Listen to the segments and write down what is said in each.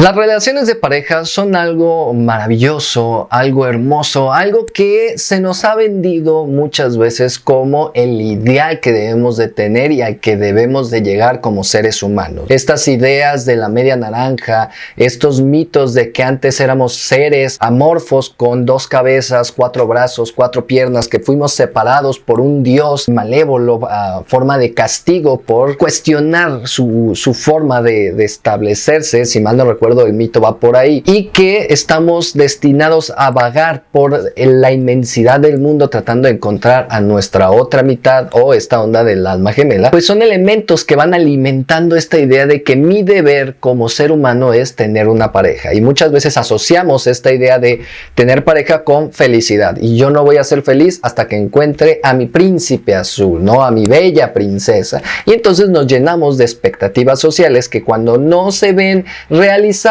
Las relaciones de pareja son algo maravilloso, algo hermoso, algo que se nos ha vendido muchas veces como el ideal que debemos de tener y al que debemos de llegar como seres humanos. Estas ideas de la media naranja, estos mitos de que antes éramos seres amorfos con 2 cabezas, 4 brazos, 4 piernas, que fuimos separados por un dios malévolo a forma de castigo por cuestionar su forma de establecerse, si mal no recuerdo el mito va por ahí, y que estamos destinados a vagar por la inmensidad del mundo tratando de encontrar a nuestra otra mitad o esta onda del alma gemela, pues son elementos que van alimentando esta idea de que mi deber como ser humano es tener una pareja, y muchas veces asociamos esta idea de tener pareja con felicidad, y yo no voy a ser feliz hasta que encuentre a mi príncipe azul, ¿no? A mi bella princesa, y entonces nos llenamos de expectativas sociales que cuando no se ven realizadas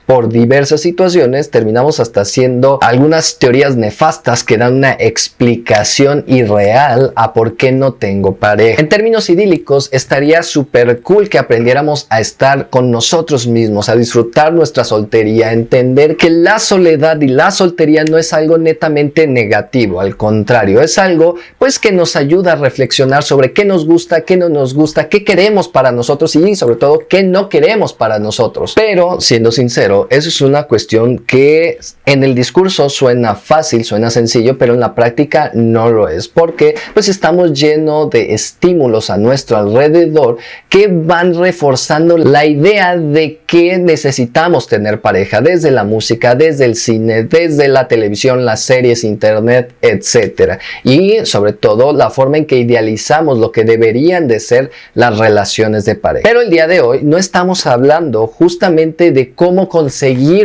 por diversas situaciones, terminamos hasta haciendo algunas teorías nefastas que dan una explicación irreal a por qué no tengo pareja. En términos idílicos, estaría súper cool que aprendiéramos a estar con nosotros mismos, a disfrutar nuestra soltería, a entender que la soledad y la soltería no es algo netamente negativo, al contrario, es algo pues que nos ayuda a reflexionar sobre qué nos gusta, qué no nos gusta, qué queremos para nosotros y sobre todo qué no queremos para nosotros. Pero, siendo sincero, eso es una cuestión que en el discurso suena fácil, suena sencillo, pero en la práctica no lo es, porque pues estamos llenos de estímulos a nuestro alrededor que van reforzando la idea de que necesitamos tener pareja, desde la música, desde el cine, desde la televisión, las series, internet, etc. Y sobre todo la forma en que idealizamos lo que deberían de ser las relaciones de pareja. Pero el día de hoy no estamos hablando justamente de cómo conseguir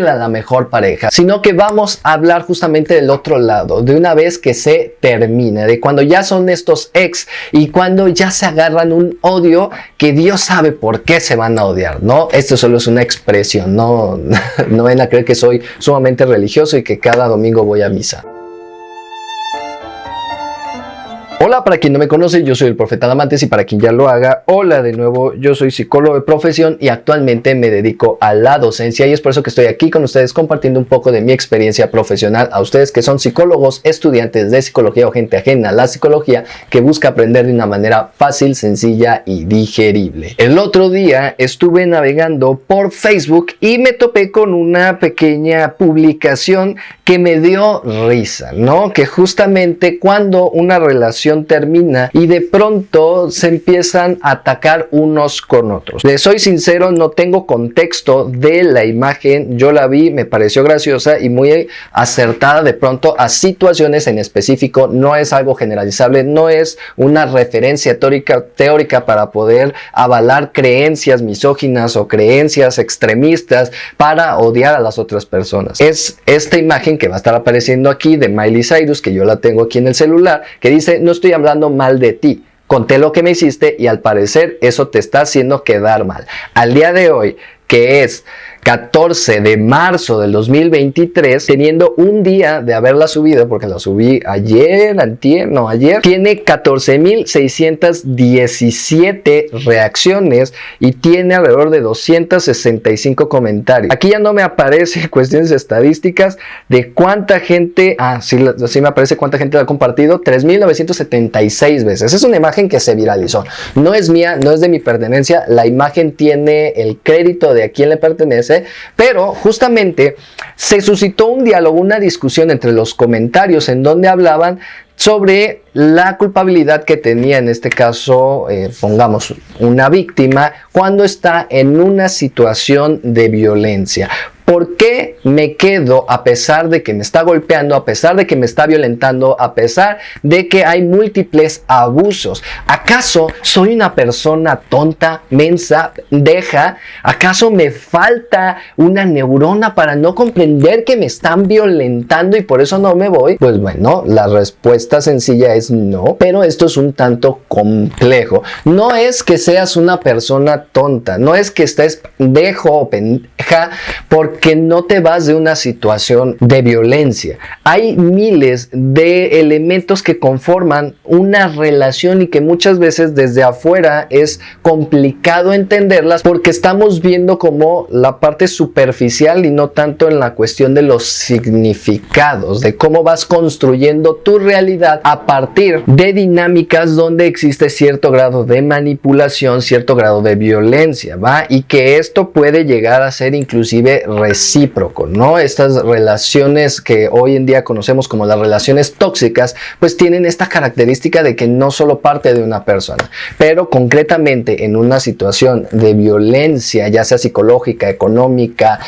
a la mejor pareja, sino que vamos a hablar justamente del otro lado, de una vez que se termine, de cuando ya son estos ex y cuando ya se agarran un odio que Dios sabe por qué se van a odiar, ¿no? Esto solo es una expresión, no van a creer que soy sumamente religioso y que cada domingo voy a misa. Hola, para quien no me conoce, yo soy el Profeta Damantes, y para quien ya lo haga, hola de nuevo, yo soy psicólogo de profesión y actualmente me dedico a la docencia, y es por eso que estoy aquí con ustedes compartiendo un poco de mi experiencia profesional a ustedes que son psicólogos, estudiantes de psicología o gente ajena a la psicología que busca aprender de una manera fácil, sencilla y digerible. El otro día estuve navegando por Facebook y me topé con una pequeña publicación que me dio risa, ¿no? Que justamente cuando una relación termina y de pronto se empiezan a atacar unos con otros. Les soy sincero, no tengo contexto de la imagen, yo la vi, me pareció graciosa y muy acertada de pronto a situaciones en específico, no es algo generalizable, no es una referencia teórica para poder avalar creencias misóginas o creencias extremistas para odiar a las otras personas. Es esta imagen que va a estar apareciendo aquí de Miley Cyrus, que yo la tengo aquí en el celular, que dice: no estoy hablando mal de ti, conté lo que me hiciste y al parecer eso te está haciendo quedar mal. Al día de hoy, que es 14 de marzo del 2023, teniendo un día de haberla subido, porque la subí ayer, tiene 14,617 reacciones y tiene alrededor de 265 comentarios. Aquí ya no me aparece cuestiones estadísticas de cuánta gente, sí me aparece cuánta gente la ha compartido, 3,976 veces. Es una imagen que se viralizó. No es mía, no es de mi pertenencia, la imagen tiene el crédito de a quién le pertenece, pero justamente se suscitó un diálogo, una discusión entre los comentarios en donde hablaban sobre la culpabilidad que tenía en este caso, pongamos una víctima, cuando está en una situación de violencia. ¿Por qué me quedo a pesar de que me está golpeando, a pesar de que me está violentando, a pesar de que hay múltiples abusos? ¿Acaso soy una persona tonta, mensa, deja? ¿Acaso me falta una neurona para no comprender que me están violentando y por eso no me voy? Pues bueno, la respuesta sencilla es no, pero esto es un tanto complejo. No es que seas una persona tonta, no es que estés pendejo o pendeja porque porque no te vas de una situación de violencia. Hay miles de elementos que conforman una relación y que muchas veces desde afuera es complicado entenderlas porque estamos viendo como la parte superficial y no tanto en la cuestión de los significados, de cómo vas construyendo tu realidad a partir de dinámicas donde existe cierto grado de manipulación, cierto grado de violencia, ¿va? Y que esto puede llegar a ser inclusive recíproco, ¿no? Estas relaciones que hoy en día conocemos como las relaciones tóxicas, pues tienen esta característica de que no solo parte de una persona, pero concretamente en una situación de violencia, ya sea psicológica, económica,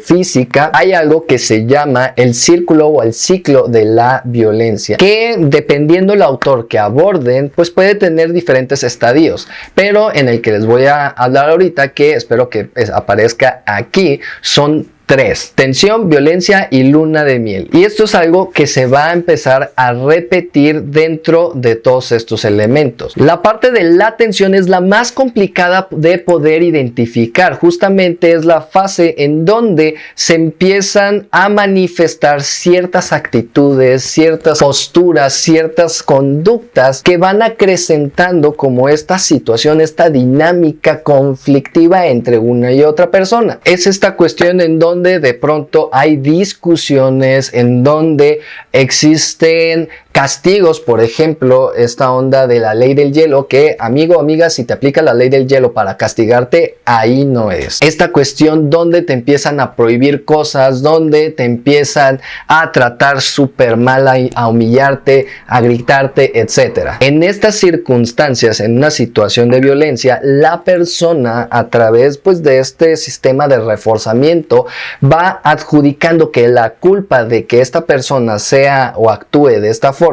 física, hay algo que se llama el círculo o el ciclo de la violencia, que dependiendo el autor que aborden, pues puede tener diferentes estadios, pero en el que les voy a hablar ahorita, que espero que aparezca aquí, son 3: tensión, violencia y luna de miel. Y esto es algo que se va a empezar a repetir dentro de todos estos elementos. La parte de la tensión es la más complicada de poder identificar. Justamente es la fase en donde se empiezan a manifestar ciertas actitudes, ciertas posturas, ciertas conductas que van acrecentando como esta situación, esta dinámica conflictiva entre una y otra persona. Es esta cuestión en donde de pronto hay discusiones, en donde existen castigos, por ejemplo, esta onda de la ley del hielo, que amigo o amiga, si te aplica la ley del hielo para castigarte, ahí no es. Esta cuestión donde te empiezan a prohibir cosas, donde te empiezan a tratar súper mal, a humillarte, a gritarte, etc. En estas circunstancias, en una situación de violencia, la persona a través pues de este sistema de reforzamiento va adjudicando que la culpa de que esta persona sea o actúe de esta forma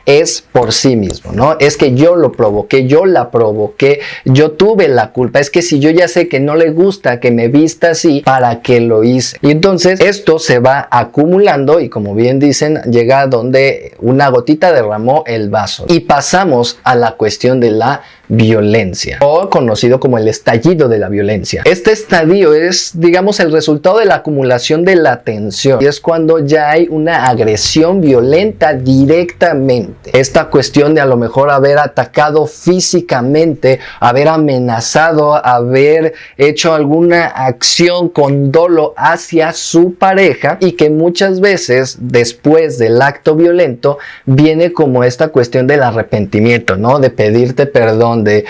es por sí mismo, ¿no? Es que yo lo provoqué, yo la provoqué, yo tuve la culpa, es que si yo ya sé que no le gusta que me vista así, ¿para qué lo hice? Y entonces esto se va acumulando y, como bien dicen, llega a donde una gotita derramó el vaso. Y pasamos a la cuestión de la violencia, o conocido como el estallido de la violencia. Este estadio es, digamos, el resultado de la acumulación de la tensión, y es cuando ya hay una agresión violenta directamente. Esta cuestión de a lo mejor haber atacado físicamente, haber amenazado, haber hecho alguna acción con dolo hacia su pareja, y que muchas veces después del acto violento viene como esta cuestión del arrepentimiento, ¿no? De pedirte perdón, de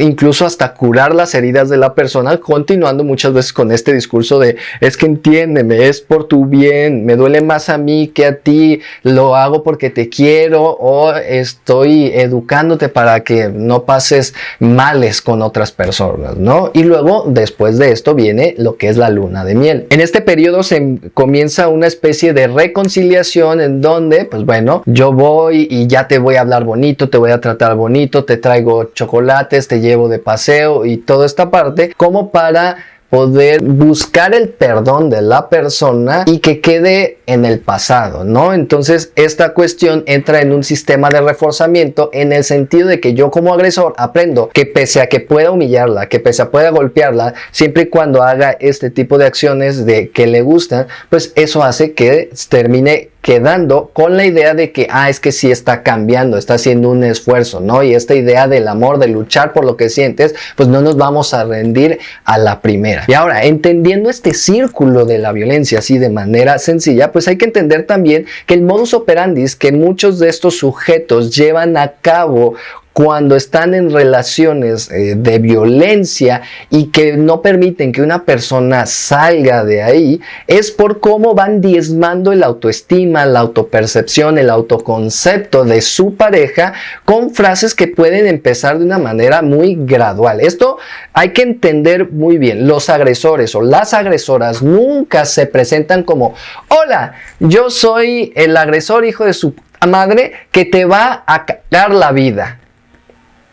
incluso hasta curar las heridas de la persona, continuando muchas veces con este discurso de es que entiéndeme, es por tu bien, me duele más a mí que a ti, lo hago porque te quiero, o estoy educándote para que no pases males con otras personas, ¿no? Y luego después de esto viene lo que es la luna de miel. En este periodo se comienza una especie de reconciliación en donde, pues bueno, yo voy y ya te voy a hablar bonito, te voy a tratar bonito, te traigo chocolates, te llevo de paseo y toda esta parte, como para poder buscar el perdón de la persona y que quede en el pasado, ¿no? Entonces esta cuestión entra en un sistema de reforzamiento, en el sentido de que yo como agresor aprendo que pese a que pueda humillarla, que pese a pueda golpearla, siempre y cuando haga este tipo de acciones de que le gustan, pues eso hace que termine quedando con la idea de que, es que sí está cambiando, está haciendo un esfuerzo, ¿no? Y esta idea del amor, de luchar por lo que sientes, pues no nos vamos a rendir a la primera. Y ahora, entendiendo este círculo de la violencia así de manera sencilla, pues hay que entender también que el modus operandi que muchos de estos sujetos llevan a cabo cuando están en relaciones de violencia y que no permiten que una persona salga de ahí, es por cómo van diezmando el autoestima, la autopercepción, el autoconcepto de su pareja con frases que pueden empezar de una manera muy gradual. Esto hay que entender muy bien. Los agresores o las agresoras nunca se presentan como: hola, yo soy el agresor hijo de su madre que te va a cagar la vida.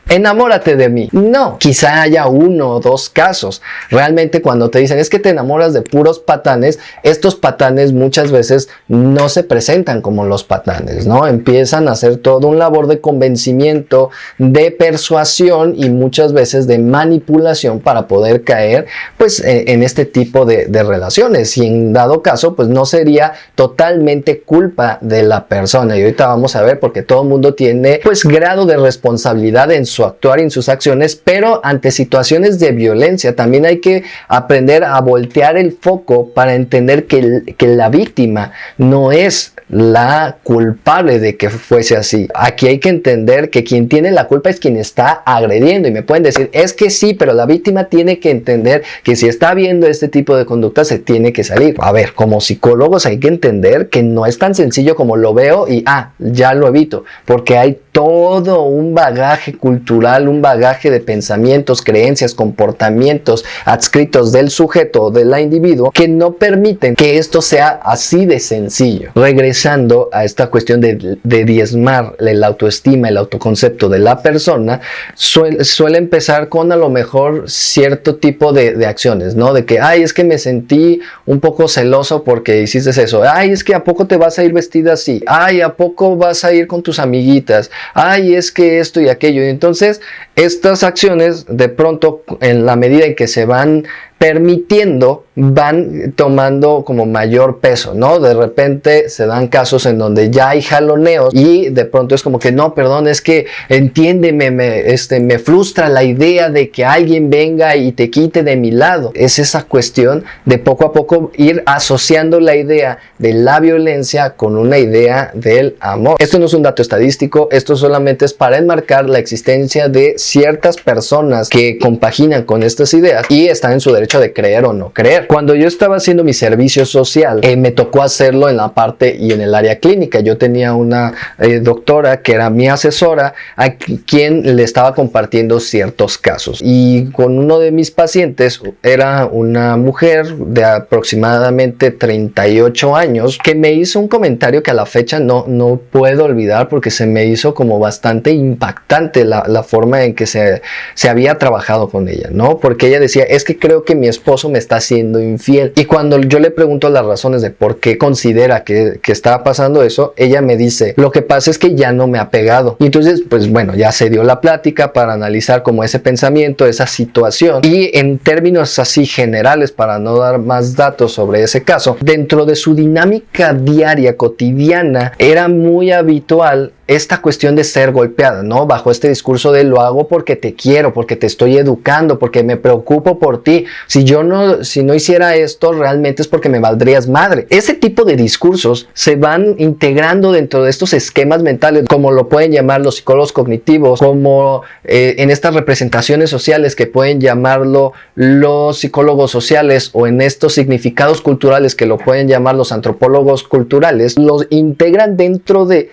enamórate de mí. No, quizá haya uno o dos casos. Realmente cuando te dicen es que te enamoras de puros patanes, estos patanes muchas veces no se presentan como los patanes, ¿no? Empiezan a hacer todo un labor de convencimiento, de persuasión y muchas veces de manipulación para poder caer pues en este tipo de relaciones, y en dado caso pues no sería totalmente culpa de la persona. Y ahorita vamos a ver, porque todo el mundo tiene pues grado de responsabilidad en su actuar y en sus acciones, pero ante situaciones de violencia también hay que aprender a voltear el foco para entender que la víctima no es la culpable de que fuese así. Aquí hay que entender que quien tiene la culpa es quien está agrediendo, y me pueden decir es que sí, pero la víctima tiene que entender que si está viendo este tipo de conducta se tiene que salir. A ver, como psicólogos hay que entender que no es tan sencillo como lo veo y ya lo evito, porque hay todo un bagaje cultural, un bagaje de pensamientos, creencias, comportamientos adscritos del sujeto o del individuo que no permiten que esto sea así de sencillo. Regresando a esta cuestión de diezmar la autoestima, el autoconcepto de la persona, suele empezar con a lo mejor cierto tipo de acciones, ¿no? De que, es que me sentí un poco celoso porque hiciste eso. Es que ¿a poco te vas a ir vestida así? ¿A poco vas a ir con tus amiguitas? Es que esto y aquello. Y entonces estas acciones de pronto, en la medida en que se van permitiendo, van tomando como mayor peso, ¿no? De repente se dan casos en donde ya hay jaloneos y de pronto es como que no, perdón, es que entiéndeme, me frustra la idea de que alguien venga y te quite de mi lado. Es esa cuestión de poco a poco ir asociando la idea de la violencia con una idea del amor. Esto no es un dato estadístico, esto solamente es para enmarcar la existencia de ciertas personas que compaginan con estas ideas y están en su derecho de creer o no creer. Cuando yo estaba haciendo mi servicio social, me tocó hacerlo en la parte y en el área clínica. Yo tenía una doctora que era mi asesora, a quien le estaba compartiendo ciertos casos, y con uno de mis pacientes era una mujer de aproximadamente 38 años que me hizo un comentario que a la fecha no puedo olvidar, porque se me hizo como bastante impactante la forma en que se había trabajado con ella, ¿no? Porque ella decía, es que creo que mi esposo me está siendo infiel. Y cuando yo le pregunto las razones de por qué considera que estaba pasando eso, ella me dice, lo que pasa es que ya no me ha pegado. Y entonces, pues bueno, ya se dio la plática para analizar como ese pensamiento, esa situación, y en términos así generales, para no dar más datos sobre ese caso, dentro de su dinámica diaria, cotidiana, era muy habitual esta cuestión de ser golpeada, ¿no? Bajo este discurso de lo hago porque te quiero, porque te estoy educando, porque me preocupo por ti. Si no hiciera esto, realmente es porque me valdrías madre. Ese tipo de discursos se van integrando dentro de estos esquemas mentales, como lo pueden llamar los psicólogos cognitivos, como en estas representaciones sociales que pueden llamarlo los psicólogos sociales, o en estos significados culturales que lo pueden llamar los antropólogos culturales. Los integran dentro de...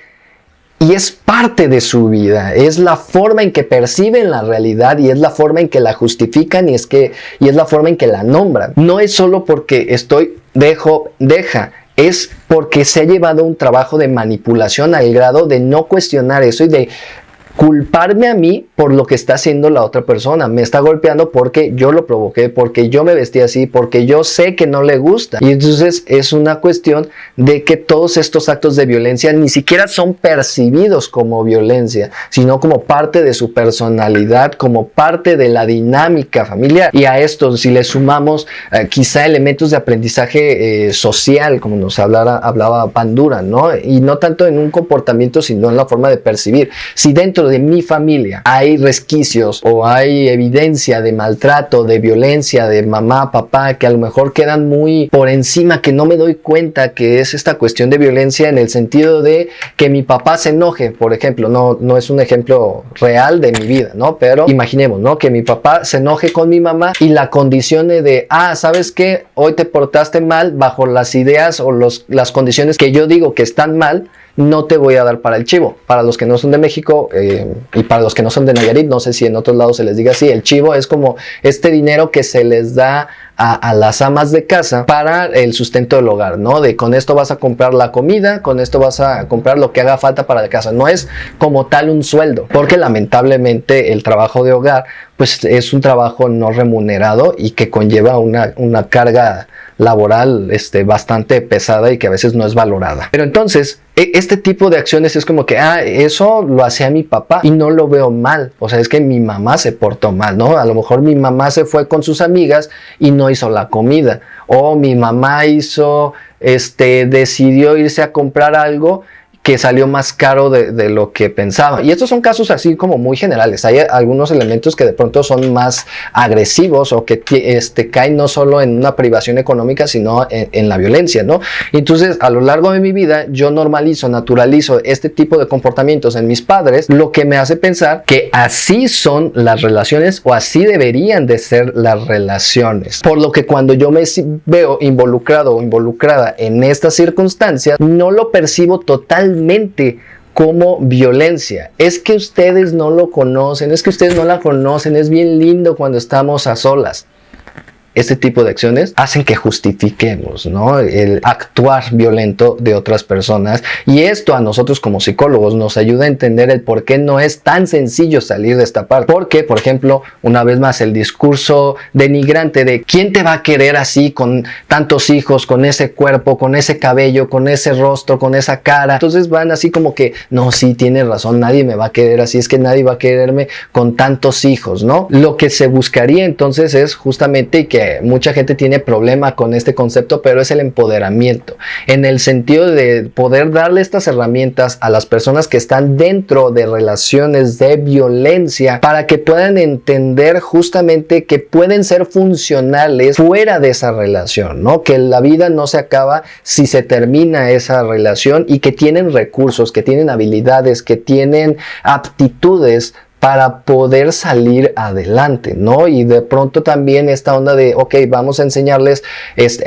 Y es parte de su vida, es la forma en que perciben la realidad, y es la forma en que la justifican, y es la forma en que la nombran. No es solo porque deja, es porque se ha llevado un trabajo de manipulación al grado de no cuestionar eso y de culparme a mí por lo que está haciendo la otra persona. Me está golpeando porque yo lo provoqué, porque yo me vestí así, porque yo sé que no le gusta. Y entonces es una cuestión de que todos estos actos de violencia ni siquiera son percibidos como violencia, sino como parte de su personalidad, como parte de la dinámica familiar. Y a esto, si le sumamos quizá elementos de aprendizaje social, como nos hablaba Bandura, ¿no? Y no tanto en un comportamiento, sino en la forma de percibir. Si dentro de mi familia hay resquicios o hay evidencia de maltrato, de violencia, de mamá, papá, que a lo mejor quedan muy por encima, que no me doy cuenta que es esta cuestión de violencia en el sentido de que mi papá se enoje, por ejemplo, no es un ejemplo real de mi vida, ¿no? Pero imaginemos, ¿no? Que mi papá se enoje con mi mamá y la condicione de, ¿sabes qué? Hoy te portaste mal bajo las ideas o las condiciones que yo digo que están mal, no te voy a dar para el chivo. Para los que no son de México y para los que no son de Nayarit, no sé si en otros lados se les diga así, el chivo es como este dinero que se les da a las amas de casa para el sustento del hogar, ¿no? De con esto vas a comprar la comida, con esto vas a comprar lo que haga falta para la casa. No es como tal un sueldo, porque lamentablemente el trabajo de hogar pues es un trabajo no remunerado y que conlleva una carga laboral bastante pesada y que a veces no es valorada. Pero entonces, este tipo de acciones es como que, eso lo hacía mi papá y no lo veo mal. O sea, es que mi mamá se portó mal, ¿no? A lo mejor mi mamá se fue con sus amigas y no hizo la comida. O mi mamá decidió irse a comprar algo que salió más caro de lo que pensaba. Y estos son casos así como muy generales. Hay algunos elementos que de pronto son más agresivos o que caen no solo en una privación económica, sino en la violencia, ¿no? Entonces, a lo largo de mi vida, yo naturalizo este tipo de comportamientos en mis padres, lo que me hace pensar que así son las relaciones o así deberían de ser las relaciones. Por lo que cuando yo me veo involucrado o involucrada en estas circunstancias, no lo percibo totalmente como violencia. Es que ustedes no lo conocen, es que ustedes no la conocen, es bien lindo cuando estamos a solas. Este tipo de acciones hacen que justifiquemos, ¿no?, el actuar violento de otras personas, y esto a nosotros como psicólogos nos ayuda a entender el por qué no es tan sencillo salir de esta parte. Porque, por ejemplo, una vez más, el discurso denigrante de ¿quién te va a querer así con tantos hijos, con ese cuerpo, con ese cabello, con ese rostro, con esa cara? Entonces van así como que, no, sí, tienes razón, nadie me va a querer así, es que nadie va a quererme con tantos hijos, ¿no? Lo que se buscaría entonces es justamente que mucha gente tiene problema con este concepto, pero es el empoderamiento, en el sentido de poder darle estas herramientas a las personas que están dentro de relaciones de violencia para que puedan entender justamente que pueden ser funcionales fuera de esa relación, ¿no? Que la vida no se acaba si se termina esa relación, y que tienen recursos, que tienen habilidades, que tienen aptitudes para poder salir adelante, ¿no? Y de pronto también esta onda de, ok, vamos a enseñarles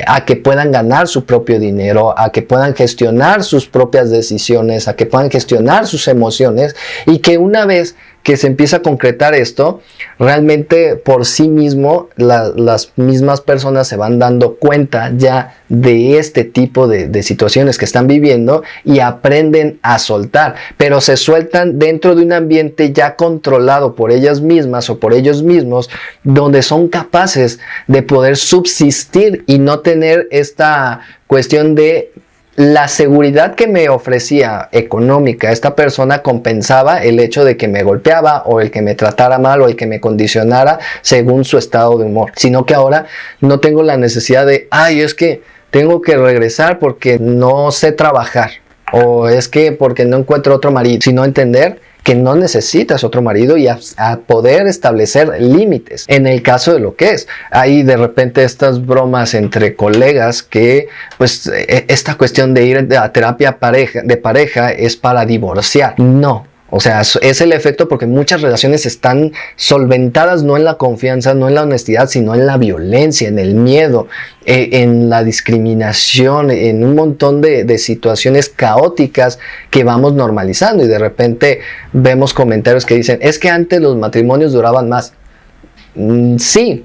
a que puedan ganar su propio dinero, a que puedan gestionar sus propias decisiones, a que puedan gestionar sus emociones, y que una vez que se empieza a concretar esto, realmente por sí mismo las mismas personas se van dando cuenta ya de este tipo de situaciones que están viviendo y aprenden a soltar, pero se sueltan dentro de un ambiente ya controlado por ellas mismas o por ellos mismos, donde son capaces de poder subsistir y no tener esta cuestión de la seguridad que me ofrecía económica. Esta persona compensaba el hecho de que me golpeaba o el que me tratara mal o el que me condicionara según su estado de humor, sino que ahora no tengo la necesidad de, es que tengo que regresar porque no sé trabajar, o es que porque no encuentro otro marido, sino entender que no necesitas otro marido y a poder establecer límites en el caso de lo que es. Hay de repente estas bromas entre colegas que pues esta cuestión de ir a terapia de pareja es para divorciar. No. O sea, es el efecto porque muchas relaciones están solventadas no en la confianza, no en la honestidad, sino en la violencia, en el miedo, en la discriminación, en un montón de situaciones caóticas que vamos normalizando. Y de repente vemos comentarios que dicen, es que antes los matrimonios duraban más. Sí,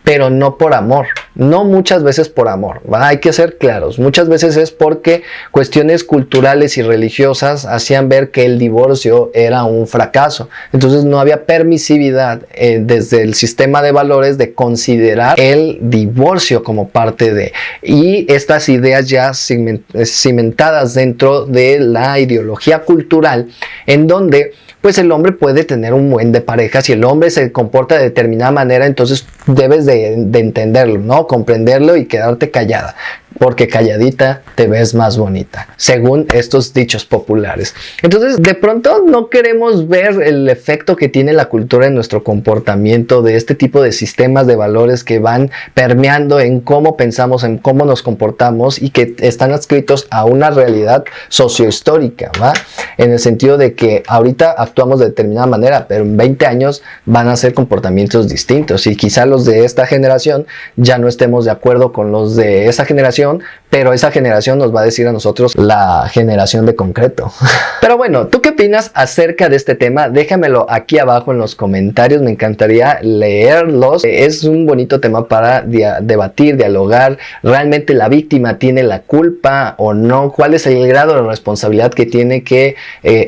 pero no por amor, no muchas veces por amor, ¿va? Hay que ser claros, muchas veces es porque cuestiones culturales y religiosas hacían ver que el divorcio era un fracaso. Entonces no había permisividad desde el sistema de valores de considerar el divorcio como parte de, y estas ideas ya cimentadas dentro de la ideología cultural, en donde pues el hombre puede tener un buen de pareja. Si el hombre se comporta de determinada manera, entonces debes de entenderlo, ¿no? Comprenderlo y quedarte callada, porque calladita te ves más bonita, según estos dichos populares. Entonces, de pronto no queremos ver el efecto que tiene la cultura en nuestro comportamiento, de este tipo de sistemas de valores que van permeando en cómo pensamos, en cómo nos comportamos, y que están adscritos a una realidad sociohistórica, ¿va? En el sentido de que ahorita actuamos de determinada manera, pero en 20 años van a ser comportamientos distintos, y quizá los de esta generación ya no estemos de acuerdo con los de esa generación, pero esa generación nos va a decir a nosotros la generación de concreto. Pero bueno, ¿tú qué opinas acerca de este tema? Déjamelo aquí abajo en los comentarios, me encantaría leerlos. Es un bonito tema para debatir, dialogar. ¿Realmente la víctima tiene la culpa o no? ¿Cuál es el grado de responsabilidad que tiene que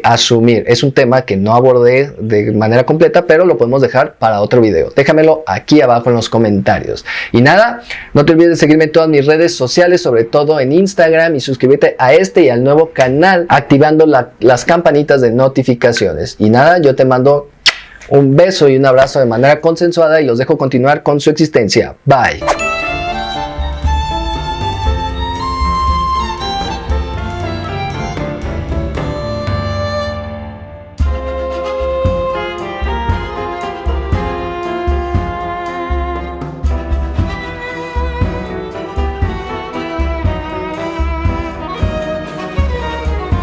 asumir? Es un tema que no abordé de manera completa, pero lo podemos dejar para otro video. Déjamelo aquí abajo en los comentarios. Y nada, no te olvides de seguirme en todas mis redes sociales, sobre todo en Instagram, y suscribirte a este y al nuevo canal activando las campanitas de notificaciones. Y nada, yo te mando un beso y un abrazo de manera consensuada y los dejo continuar con su existencia. Bye.